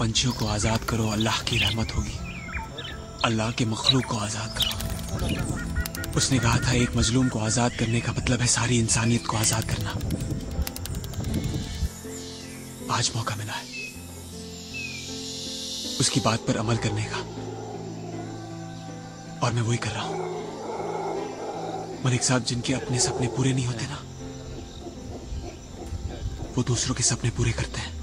पंछियों को आजाद करो, अल्लाह की रहमत होगी। अल्लाह के मखलूक को आजाद करो। उसने कहा था एक मजलूम को आजाद करने का मतलब है सारी इंसानियत को आजाद करना। आज मौका मिला है उसकी बात पर अमल करने का, और मैं वही कर रहा हूं। मलिक साहब, जिनके अपने सपने पूरे नहीं होते ना, वो दूसरों के सपने पूरे करते हैं।